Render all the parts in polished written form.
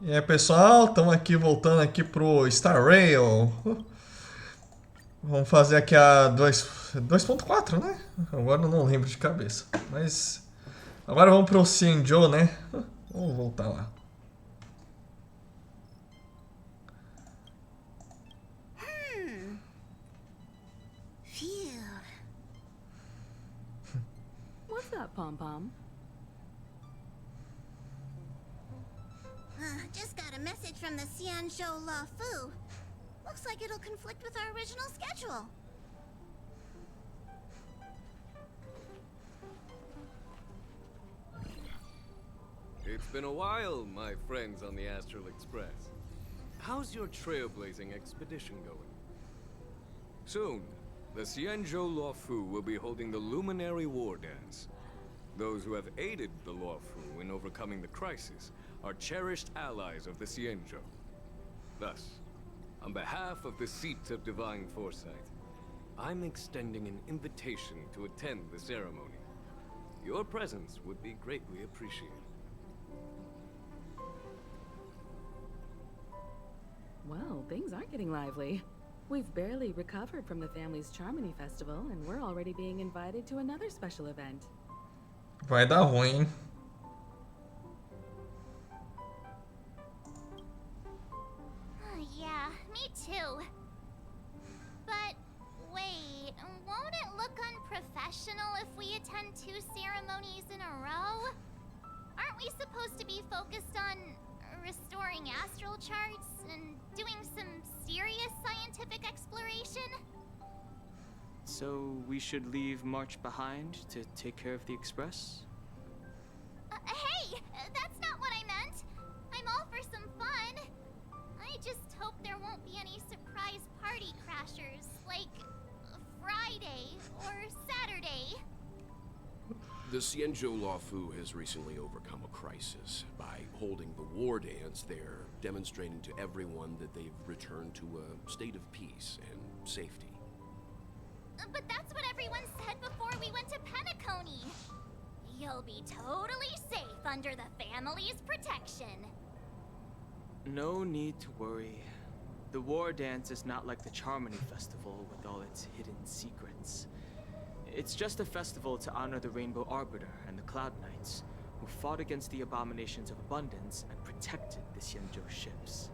E aí, pessoal, estamos aqui voltando aqui pro Star Rail. Vamos fazer aqui a 2.4, né? Agora eu não lembro de cabeça. Mas agora vamos pro Cianjo, né? Vamos voltar lá. Phew. What's up, Pom Pom? Just got a message from the Cianjo La Fu. Looks like it'll conflict with our original schedule. It's been a while, my friends on the Astral Express. How's your trailblazing expedition going? Soon, the Cianjo Luofu will be holding the Luminary War Dance. Those who have aided the Luofu in overcoming the crisis are cherished allies of the Cianjo. Thus, on behalf of the Seat of Divine Foresight, I'm extending an invitation to attend the ceremony. Your presence would be greatly appreciated. Well, things aren't getting lively. We've barely recovered from the family's Charmony Festival, and we're already being invited to another special event. Vai dar ruim, hein? Yeah, me too. But wait, won't it look unprofessional if we attend 2 ceremonies in a row? Aren't we supposed to be focused on restoring astral charts and doing some serious scientific exploration? So we should leave March behind to take care of the Express? Hey, that's not what I meant. I'm all for some fun. I just hope there won't be any surprise party crashers, like Friday or Saturday. The Cianjo Luofu has recently overcome a crisis. By holding the war dance, they're demonstrating to everyone that they've returned to a state of peace and safety. But that's what everyone said before we went to Penacony. You'll be totally safe under the family's protection. No need to worry. The war dance is not like the Charmony Festival with all its hidden secrets. It's just a festival to honor the Rainbow Arbiter and the Cloud Knights, who fought against the abominations of abundance and protected the Cianjo ships.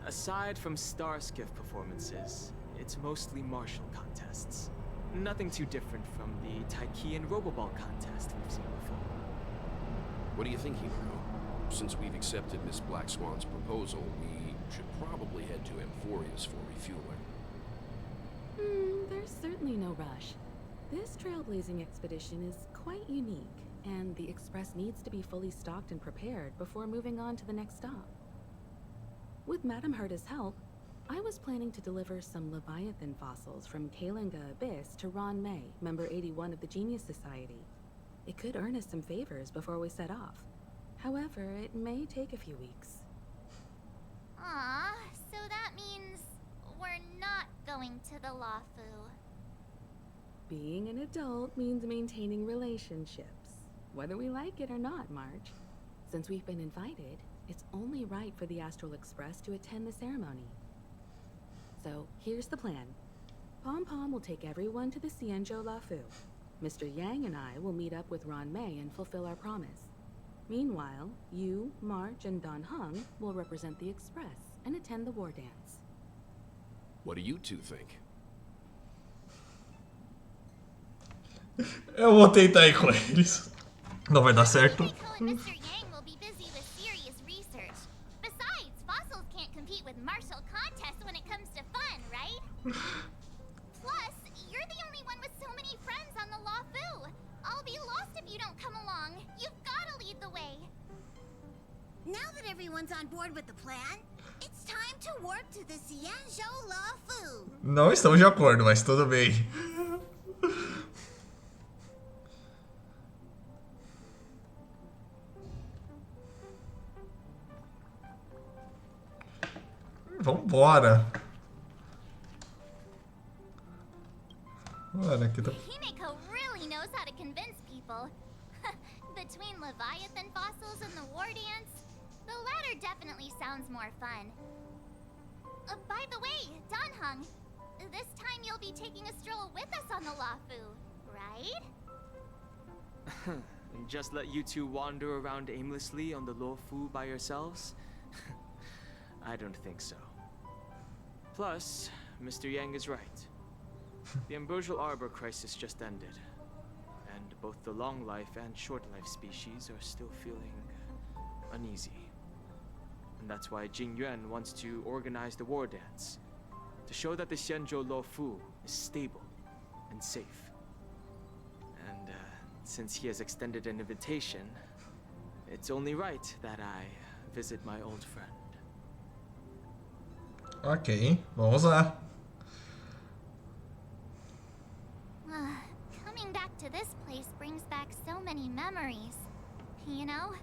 Aside from star skiff performances, it's mostly martial contests. Nothing too different from the Taiki and Roboball contest we've seen before. What do you think, Hero? Since we've accepted Miss Black Swan's proposal, we should probably head to Amphorius for refueling. There's certainly no rush. This trailblazing expedition is quite unique, and the Express needs to be fully stocked and prepared before moving on to the next stop. With Madame Herta's help, I was planning to deliver some Leviathan fossils from Kalinga Abyss to Ron May, member 81 of the Genius Society. It could earn us some favors before we set off. However, it may take a few weeks. Aw, so that means we're not going to the Luofu. Being an adult means maintaining relationships, whether we like it or not, March. Since we've been invited, it's only right for the Astral Express to attend the ceremony. So, here's the plan. Pom Pom will take everyone to the Cianjo Luofu. Mr. Yang and I will meet up with Ron May and fulfill our promise. Meanwhile, you, March, and Don Hung will represent the Express and attend the war dance. What do you two think? Eu vou tentar ir com eles. Não vai dar certo. Rico and Mr. Yang will be busy with serious research. Besides, fossils can't compete with martial contests when it comes to fun, right? Plus, you're the only one with so many friends on the Luofu. I'll be lost if you don't come along. You've gotta lead the way. Now that everyone's on board with the plan, it's time to warp to the Cianjo Luofu. Não estamos de acordo, mas tudo bem. Vambora. Olha, aqui tá... Himeko really knows how to convince people. Between Leviathan fossils and the war dance, the latter definitely sounds more fun. By the way, Danhung, this time you'll be taking a stroll with us on the Lafu, right? And just let you two wander around aimlessly on the Luofu by yourselves? I don't think so. Plus, Mr. Yang is right. The ambrosial arbor crisis just ended, and both the long life and short life species are still feeling uneasy. And that's why Jing Yuan wants to organize the war dance, to show that the Xianzhou Luofu is stable and safe. And since he has extended an invitation, it's only right that I visit my old friend. Ok, vamos lá. Coming back to this place brings back so many memories, you know?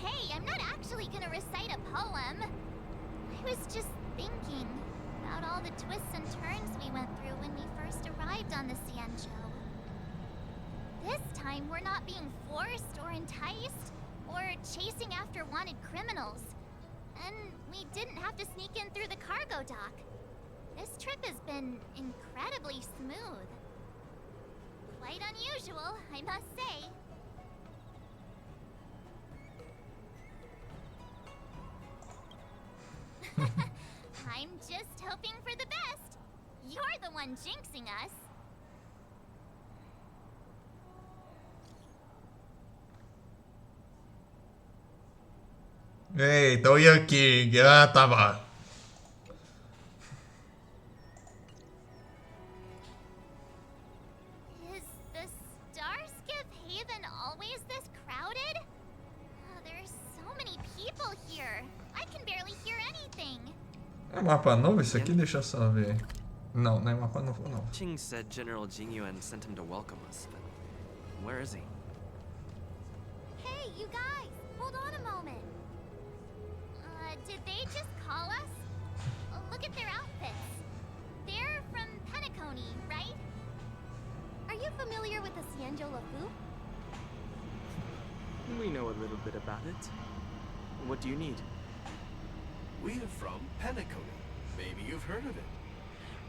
Hey, I'm not actually gonna recite a poem. I was just thinking about all the twists and turns we went through when we first arrived on the Xianzhou. This time, we're not being forced or enticed or chasing after wanted criminals. And we didn't have to sneak in through the cargo dock. This trip has been incredibly smooth. Quite unusual, I must say. I'm just hoping for the best. You're the one jinxing us. Ei, tô eu aqui. Ah, tá bom. Is the Starskip Haven always this crowded? There's so many people here. I can barely hear anything. É mapa novo isso aqui? Deixa eu só ver. Não, não é mapa novo não. Qing said General Jingyuan sent him to welcome us, but where is he? Hey, you guys, hold on a moment. Did they just call us? Look at their outfits. They're from Penacony, right? Are you familiar with the Xianzhou Luofu? We know a little bit about it. What do you need? We're from Penacony. Maybe you've heard of it.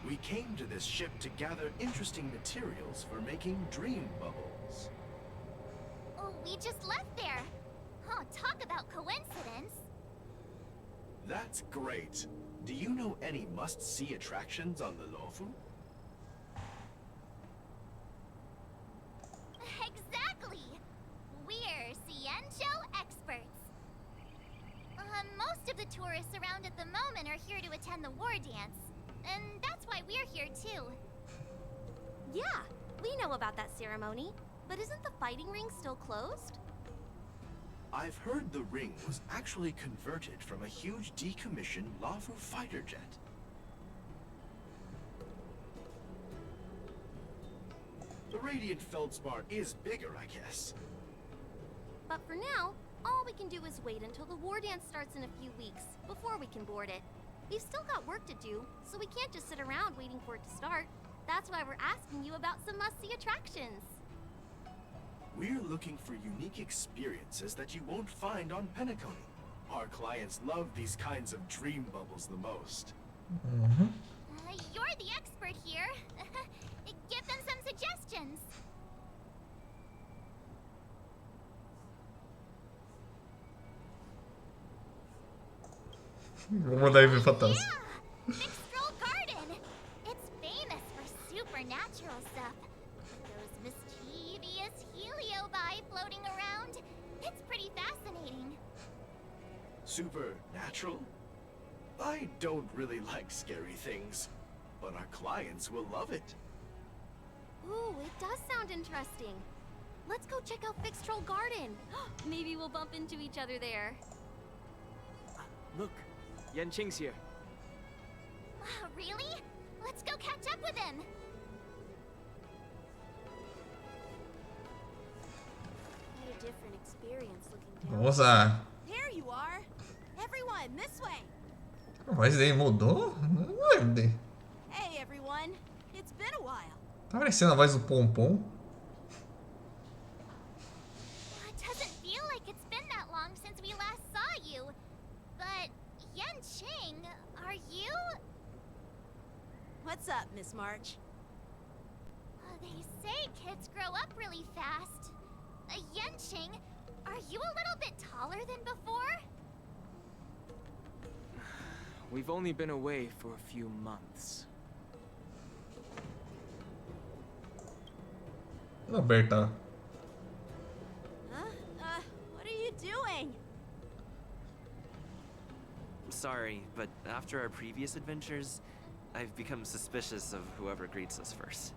We came to this ship to gather interesting materials for making dream bubbles. Oh, we just left there. Oh, talk about coincidence. That's great. Do you know any must-see attractions on the Luofu? Exactly. We're Xianzhou experts. Most of the tourists around at the moment are here to attend the war dance. And that's why we're here too. Yeah, we know about that ceremony. But isn't the fighting ring still closed? I've heard the ring was actually converted from a huge decommissioned Luofu fighter jet. The Radiant Feldspar is bigger, I guess. But for now, all we can do is wait until the war dance starts in a few weeks, before we can board it. We've still got work to do, so we can't just sit around waiting for it to start. That's why we're asking you about some must-see attractions. We're looking for unique experiences that you won't find on Penacony. Our clients love these kinds of dream bubbles the most. You're the expert here. Give them some suggestions. Vou mandar ele ver fantasma. Yeah! Stroll Garden! It's famous for supernatural stuff. Those mischievous heliobi floating around. It's pretty fascinating. Supernatural? I don't really like scary things, but our clients will love it. Ooh, it does sound interesting. Let's go check out Fixed Troll Garden. Maybe we'll bump into each other there. Look, Yanqing's here. Really? Let's go catch up with him. What a different experience looking down. Vamos lá. There you are. Everyone, this way. A voz dele mudou? Não lembro dele. Hey, everyone. It's been a while. Tá parecendo a voz do Pompom. It doesn't feel like it's been that long since we last saw you. But Yanqing, are you? What's up, Miss March? They say kids grow up really fast. Yanqing, are you a little bit taller than before? We've only been away for a few months. Berta. Huh? What are you doing? Sorry, but after our previous adventures, I've become suspicious of whoever greets us first.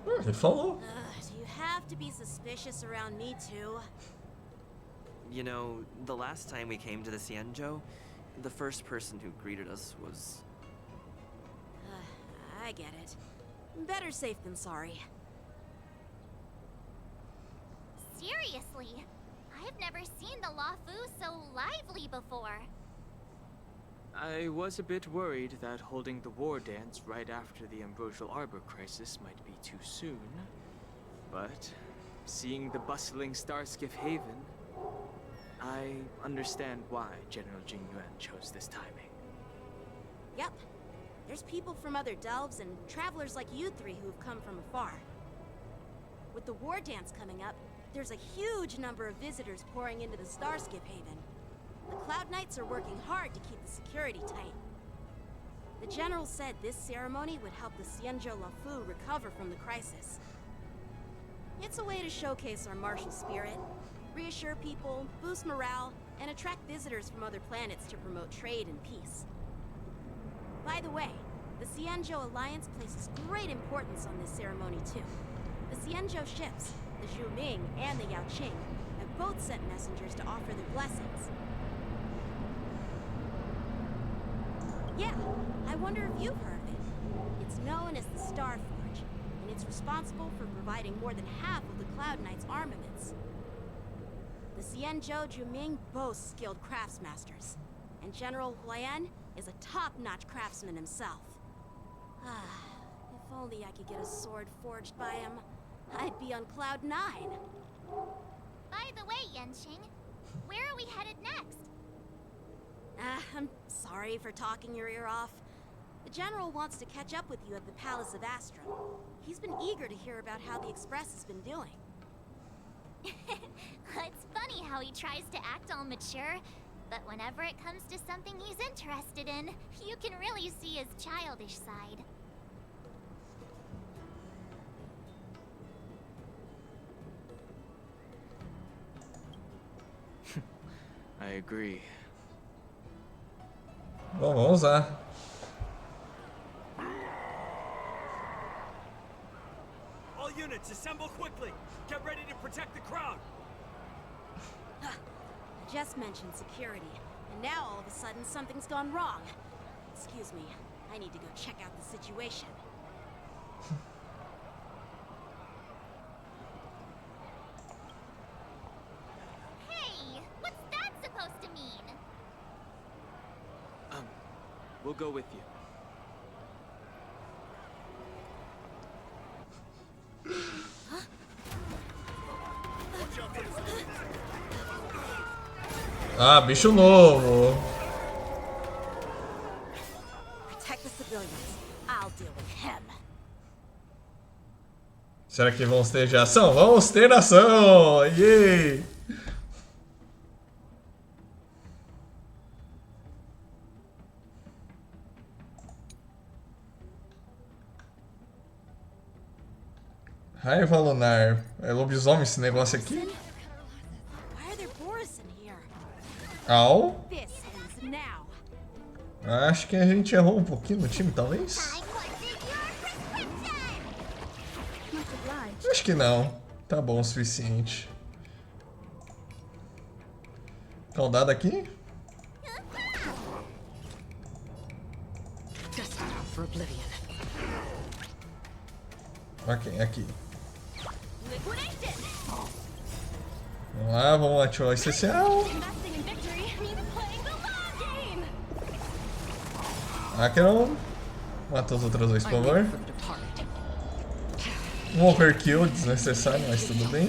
Ele falou. Do you have to be suspicious around me too? You know, the last time we came to the Xianzhou, the first person who greeted us was... I get it. Better safe than sorry. Seriously, I've never seen the Luofu so lively before. I was a bit worried that holding the war dance right after the Ambrosial Arbor crisis might be too soon. But seeing the bustling Starskiff Haven, I understand why General Jingyuan chose this timing. Yep. There's people from other delves and travelers like you three who've come from afar. With the war dance coming up, there's a huge number of visitors pouring into the Starskiff Haven. The Cloud Knights are working hard to keep the security tight. The General said this ceremony would help the Xianzhou Luofu recover from the crisis. It's a way to showcase our martial spirit, reassure people, boost morale, and attract visitors from other planets to promote trade and peace. By the way, the Xianzhou Alliance places great importance on this ceremony too. The Xianzhou ships, the Zhuming and the Yaoqing, have both sent messengers to offer their blessings. Yeah, I wonder if you've heard of it. It's known as the Star Forge, and it's responsible for providing more than half of the Cloud Knights' armaments. The Xianzhou Zhuming boasts skilled craftsmasters, and General Huayan is a top-notch craftsman himself. If only I could get a sword forged by him, I'd be on Cloud 9. By the way, Yanqing, where are we headed next? I'm sorry for talking your ear off. The General wants to catch up with you at the Palace of Astrum. He's been eager to hear about how the Express has been doing. It's funny how he tries to act all mature, but whenever it comes to something he's interested in, you can really see his childish side. I agree. Bom, vamos lá. All units, assemble quickly. Get ready to protect the crowd. I just mentioned security, and now all of a sudden something's gone wrong. Excuse me, I need to go check out the situation. Hey, what's that supposed to mean? We'll go with you. Ah, bicho novo. Protect the civilians. I'll deal with him. Será que vamos ter de ação? Vamos ter ação! Yay! Raiva lunar. É lobisomem esse negócio aqui? Why are there Boris in here? Au. This ends now. Acho que a gente errou um pouquinho no time, talvez? Acho que não. Tá bom o suficiente. Tá um dado aqui? Ok, aqui. Vamos lá, vamos ativar o essencial. Acheron. Mata os outros dois, por favor. Um overkill desnecessário, mas tudo bem.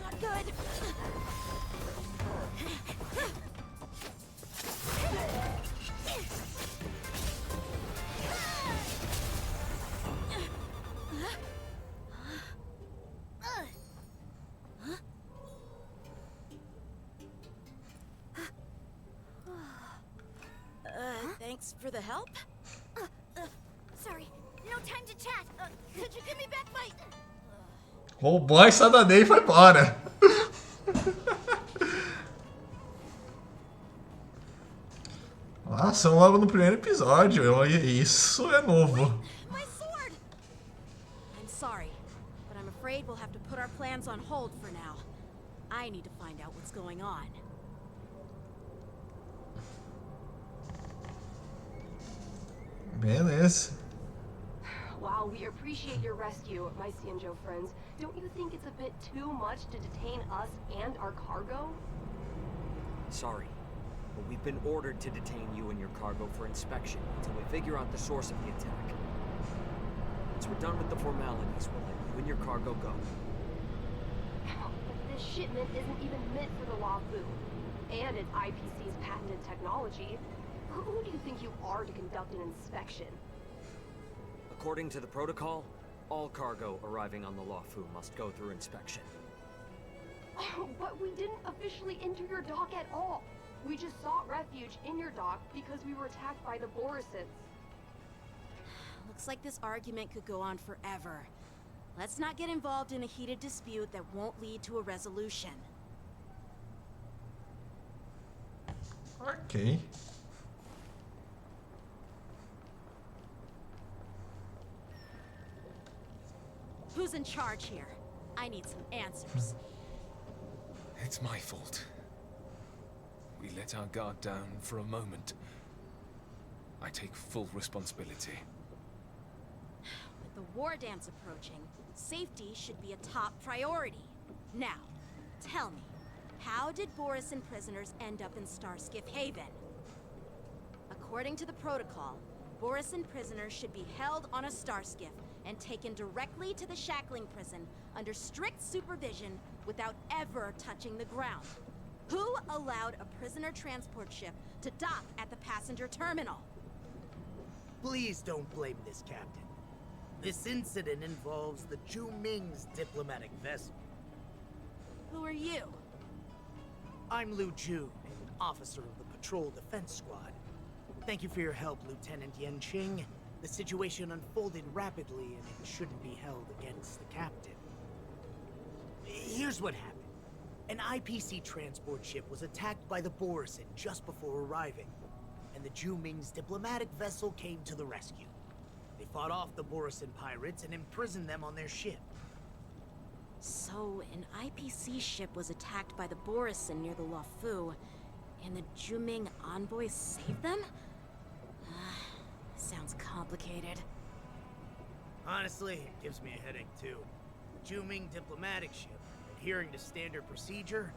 Not good. Thanks for the help. Sorry, no time to chat. Could you give me back my... Roubou a espada dele e foi embora. Ação logo no primeiro episódio. Isso é novo. My sword! I'm sorry, but I'm afraid we'll have to put our plans on hold for now. I need to find out what's going on. Beleza. While we appreciate your rescue, my Cienjo friends, don't you think it's a bit too much to detain us and our cargo? Sorry, but we've been ordered to detain you and your cargo for inspection until we figure out the source of the attack. Once we're done with the formalities, we'll let you and your cargo go. But this shipment isn't even meant for the Lafu, and it's IPC's patented technology. Who do you think you are to conduct an inspection? According to the protocol, all cargo arriving on the Lafu must go through inspection. Oh, but we didn't officially enter your dock at all. We just sought refuge in your dock because we were attacked by the Borisons. Looks like this argument could go on forever. Let's not get involved in a heated dispute that won't lead to a resolution. Ok. Who's in charge here? I need some answers. It's my fault. We let our guard down for a moment. I take full responsibility. With the war dance approaching, safety should be a top priority. Now, tell me, how did Borisin prisoners end up in Starskiff Haven? According to the protocol, Borisin prisoners should be held on a Starskiff and taken directly to the shackling prison under strict supervision without ever touching the ground. Who allowed a prisoner transport ship to dock at the passenger terminal? Please don't blame this, Captain. This incident involves the Ju Ming's diplomatic vessel. Who are you? I'm Liu Ju, an officer of the Patrol Defense Squad. Thank you for your help, Lieutenant Yanqing. The situation unfolded rapidly, and it shouldn't be held against the captain. Here's what happened. An IPC transport ship was attacked by the Borisin just before arriving, and the Ju Ming's diplomatic vessel came to the rescue. They fought off the Borisin pirates and imprisoned them on their ship. So, an IPC ship was attacked by the Borisin near the Lafu, and the Ju Ming envoys saved them? Sounds complicated. Honestly, it gives me a headache too. The Ju Ming diplomatic ship, adhering to standard procedure,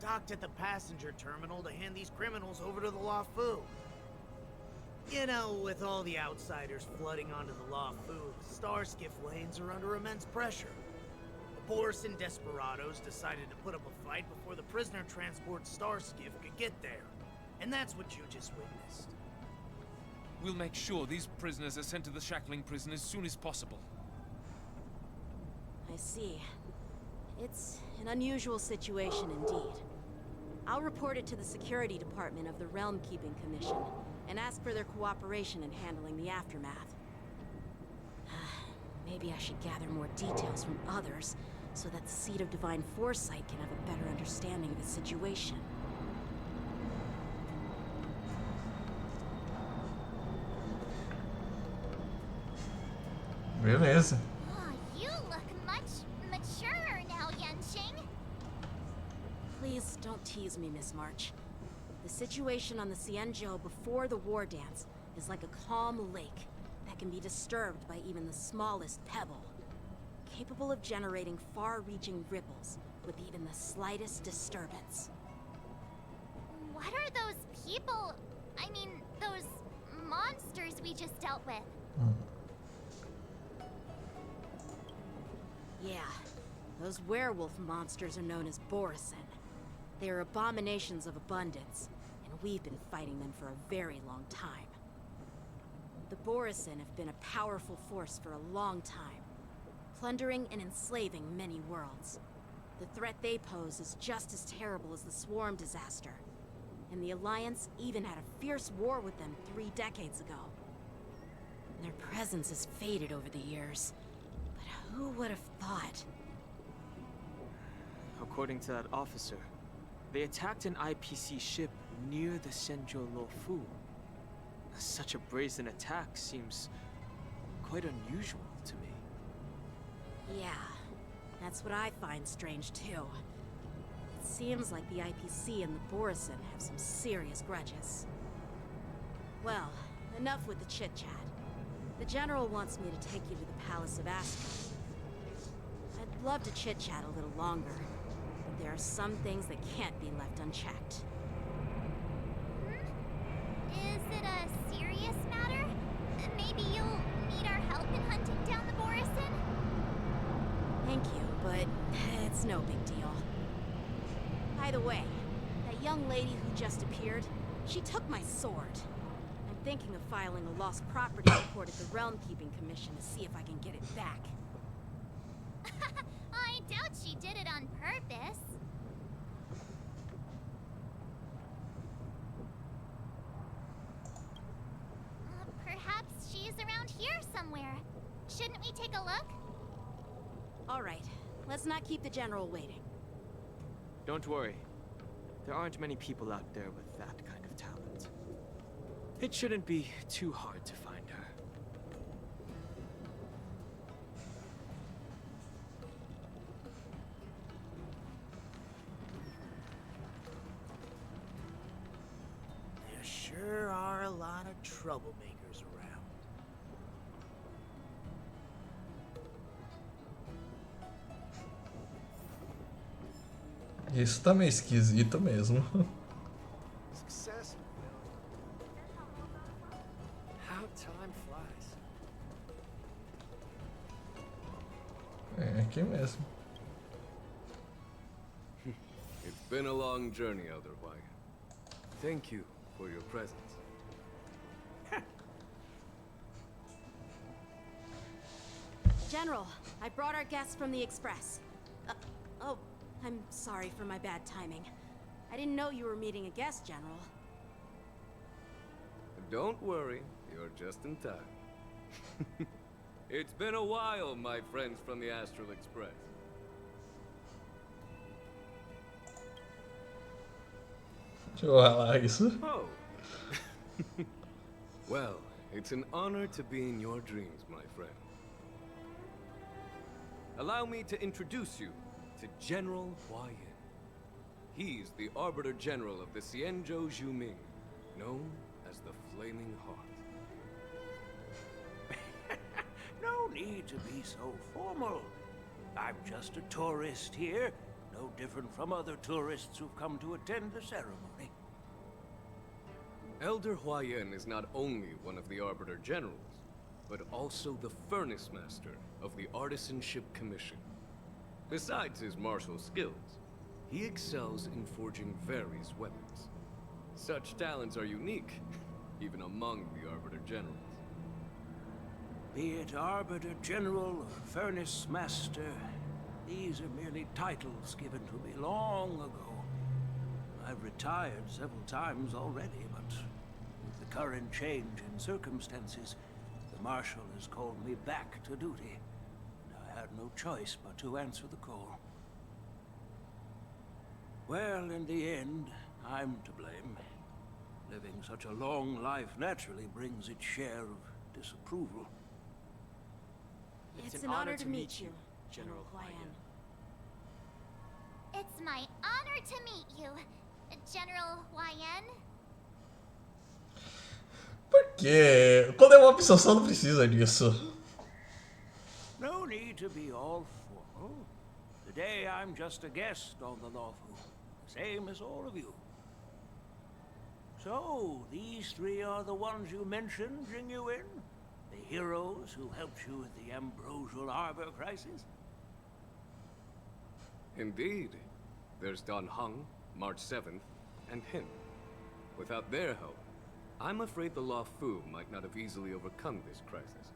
docked at the passenger terminal to hand these criminals over to the Lafu. You know, with all the outsiders flooding onto the Lafu, the Starskiff lanes are under immense pressure. The Borisin desperados decided to put up a fight before the prisoner transport Starskiff could get there. And that's what you just witnessed. We'll make sure these prisoners are sent to the shackling prison as soon as possible. I see. It's an unusual situation indeed. I'll report it to the security department of the Realm Keeping Commission and ask for their cooperation in handling the aftermath. Maybe I should gather more details from others so that the Seat of Divine Foresight can have a better understanding of the situation. Beleza. Oh, you look much maturer now, Yanqing. Please don't tease me, Miss March. The situation on the Cienjo before the war dance is like a calm lake that can be disturbed by even the smallest pebble, capable of generating far-reaching ripples with even the slightest disturbance. people... I mean, those monsters we just dealt with. Yeah, those werewolf monsters are known as Borison. They are abominations of abundance, and we've been fighting them for a very long time. The Borison have been a powerful force for a long time, plundering and enslaving many worlds. The threat they pose is just as terrible as the Swarm disaster, and the Alliance even had a fierce war with them 3 decades ago. Their presence has faded over the years, but who would have thought? According to that officer, they attacked an IPC ship near the Xianzhou Luofu. Such a brazen attack seems quite unusual to me. Yeah, that's what I find strange too. It seems like the IPC and the Borison have some serious grudges. Well, enough with the chit-chat. The General wants me to take you to the Palace of Astro. I'd love to chit-chat a little longer, but there are some things that can't be left unchecked. Is it a serious matter? Maybe you'll need our help in hunting down the Borison? Thank you, but it's no big deal. By the way, that young lady who just appeared, she took my sword. I'm thinking of filing a lost property report at the Realm Keeping Commission to see if I can get it back. I doubt she did it on purpose. Perhaps she's around here somewhere. Shouldn't we take a look? All right, let's not keep the General waiting. Don't worry. There aren't many people out there with that kind of talent. It shouldn't be too hard to find her. There sure are a lot of troublemakers around. Isso tá meio esquisito mesmo. Success. How time flies. É aqui mesmo. It's been a long journey, Elder Wyatt. Thank you for your presence. General, I brought our guests from the Express. Oh, I'm sorry for my bad timing. I didn't know you were meeting a guest, General. Don't worry, you're just in time. It's been a while, my friends from the Astral Express. Deixa eu ralar isso. Oh. Well, it's an honor to be in your dreams, my friend. Allow me to introduce you to General Huayan. He's the Arbiter General of the Xianzhou Zhuming, known as the Flaming Heart. No need to be so formal. I'm just a tourist here, no different from other tourists who've come to attend the ceremony. Elder Huayan is not only one of the Arbiter Generals, but also the Furnace Master of the Artisanship Commission. Besides his martial skills, he excels in forging various weapons. Such talents are unique, even among the Arbiter Generals. Be it Arbiter General or Furnace Master, these are merely titles given to me long ago. I've retired several times already, but with the current change in circumstances, the Marshal has called me back to duty. And I had no choice but to answer the call. Well, in the end, I'm to blame. Living such a long life naturally brings its share of disapproval. It's an honor to meet you, General Huayan. It's my honor to meet you, General Huayan. Por quê? Quando é uma opção só não precisa disso. No need to be all formal. Today I'm just a guest on the Luofu, same as all of you. So, these three are the ones you mentioned, Jingyuin? The heroes who helped you with the Ambrosial Arbor crisis? Indeed. There's Dan Heng, March 7th, and him. Without their help, I'm afraid the Law Fu might not have easily overcome this crisis.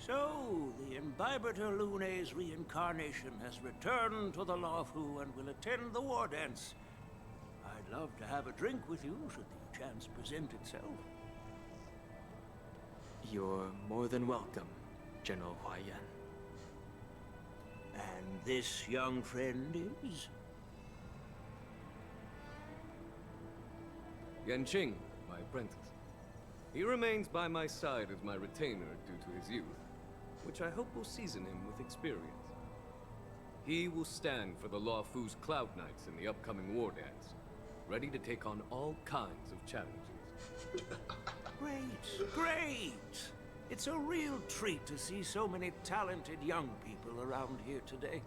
So, the Imbibitor Lune's reincarnation has returned to the Law Fu and will attend the war dance. I'd love to have a drink with you should the chance present itself. You're more than welcome, General Huaiyan. And this young friend is? Yanqing, my apprentice. He remains by my side as my retainer due to his youth, which I hope will season him with experience. He will stand for the Law Fu's Cloud Knights in the upcoming war dance, ready to take on all kinds of challenges. Great, great! It's a real treat to see so many talented young people around here today.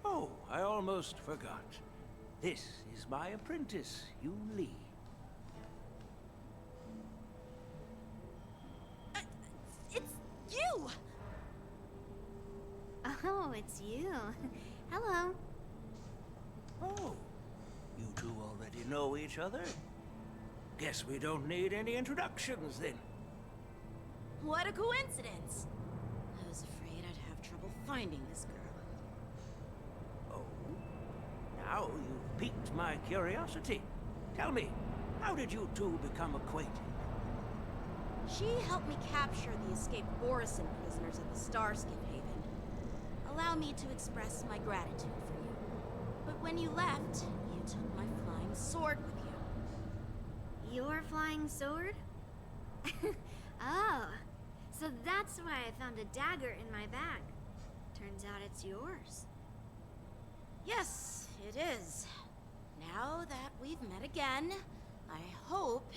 Oh, I almost forgot. This is my apprentice, Yun Li. It's you! Oh, it's you. Hello. Oh, you two already know each other? Guess we don't need any introductions then. What a coincidence! I was afraid I'd have trouble finding this girl. Now you've piqued my curiosity. Tell me, how did you two become acquainted? She helped me capture the escaped Borison prisoners at the Starskip Haven. Allow me to express my gratitude for you. But when you left, you took my flying sword with you. Your flying sword? Oh, so that's why I found a dagger in my bag. Turns out it's yours. Yes, it is. Now that we've met again, I hope...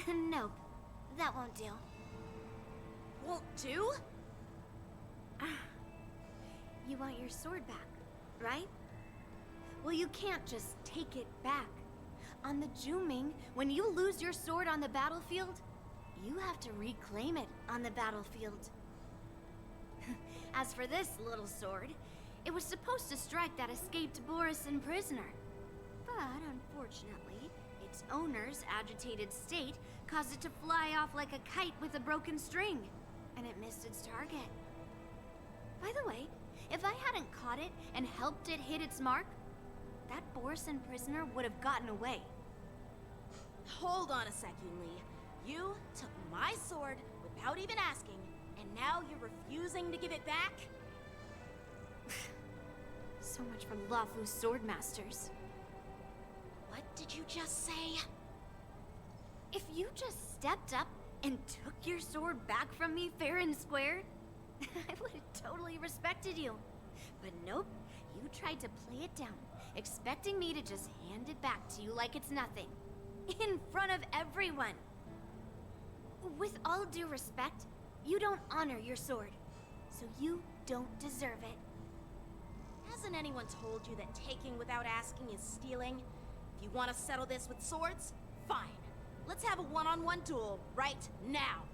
Nope, that won't do. Won't do? You want your sword back, right? Well, you can't just take it back. On the Juming, when you lose your sword on the battlefield, you have to reclaim it on the battlefield. As for this little sword, it was supposed to strike that escaped Borison prisoner. But unfortunately, its owner's agitated state caused it to fly off like a kite with a broken string, and it missed its target. By the way, if I hadn't caught it and helped it hit its mark, that Borison prisoner would have gotten away. Hold on a sec, Yun Li. You took my sword without even asking, and now you're refusing to give it back? So much for Lafu's swordmasters. What did you just say? If you just stepped up and took your sword back from me fair and square, I would have totally respected you. But nope, you tried to play it down, expecting me to just hand it back to you like it's nothing. In front of everyone. With all due respect, you don't honor your sword, so you don't deserve it. Hasn't anyone told you that taking without asking is stealing? If you want to settle this with swords, fine. Let's have a one-on-one duel right now.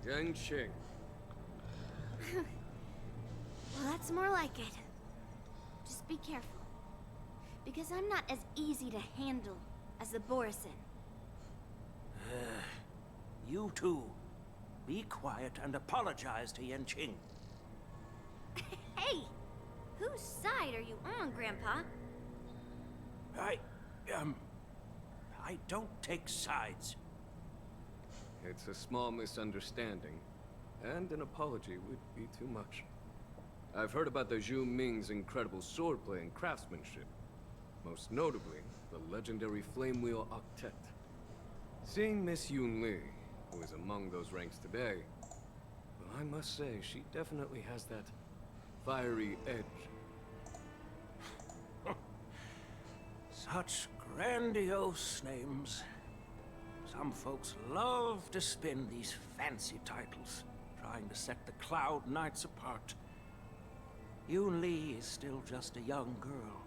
Yanqing. Well, that's more like it. Just be careful, because I'm not as easy to handle as the Borison. You two, be quiet and apologize to Yanqing. Hey! Whose side are you on, Grandpa? I don't take sides. It's a small misunderstanding, and an apology would be too much. I've heard about the Zhu Ming's incredible swordplay and craftsmanship. Most notably, the legendary Flame Wheel Octet. Seeing Miss Yun Li, who is among those ranks today, well, I must say, she definitely has that fiery edge. Such grandiose names. Some folks love to spin these fancy titles, trying to set the Cloud Knights apart. Yun Li is still just a young girl,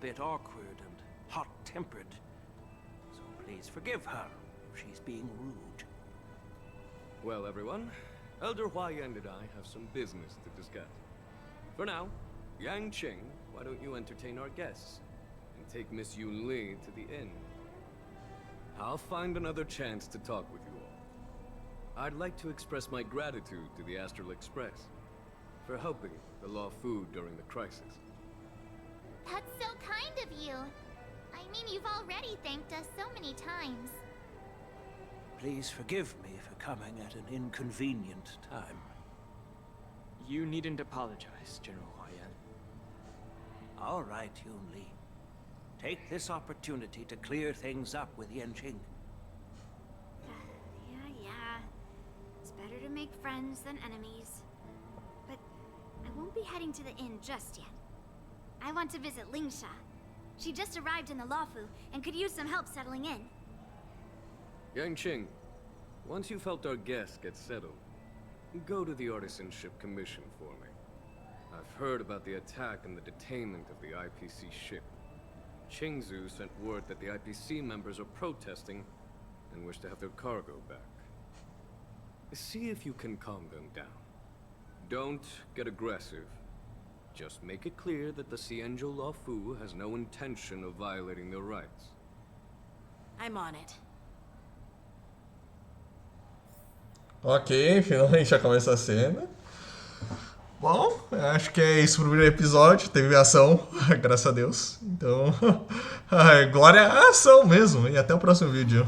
bit awkward and hot-tempered. So please forgive her if she's being rude. Well, everyone, Elder Huayan and I have some business to discuss. For now, Yang Qing, why don't you entertain our guests and take Miss Yun Li to the inn? I'll find another chance to talk with you all. I'd like to express my gratitude to the Astral Express for helping the Law Fu during the crisis. That's so kind of you. I mean, you've already thanked us so many times. Please forgive me for coming at an inconvenient time. You needn't apologize, General Huayan. All right, Yun Li. Take this opportunity to clear things up with Yanqing. Yeah. It's better to make friends than enemies. But I won't be heading to the inn just yet. I want to visit Lingsha. She just arrived in the Luofu and could use some help settling in. Yang Qing, once you've helped our guests get settled, go to the Artisanship Commission for me. I've heard about the attack and the detainment of the IPC ship. Qingzu sent word that the IPC members are protesting and wish to have their cargo back. See if you can calm them down. Don't get aggressive. Just make it clear that the Xianzhou Law Fu has no intention of violating their rights. I'm on it. Ok, finalmente já começa a cena. Bom, acho que é isso pro primeiro episódio. Teve ação, graças a Deus. Então, glória à ação mesmo. E até o próximo vídeo.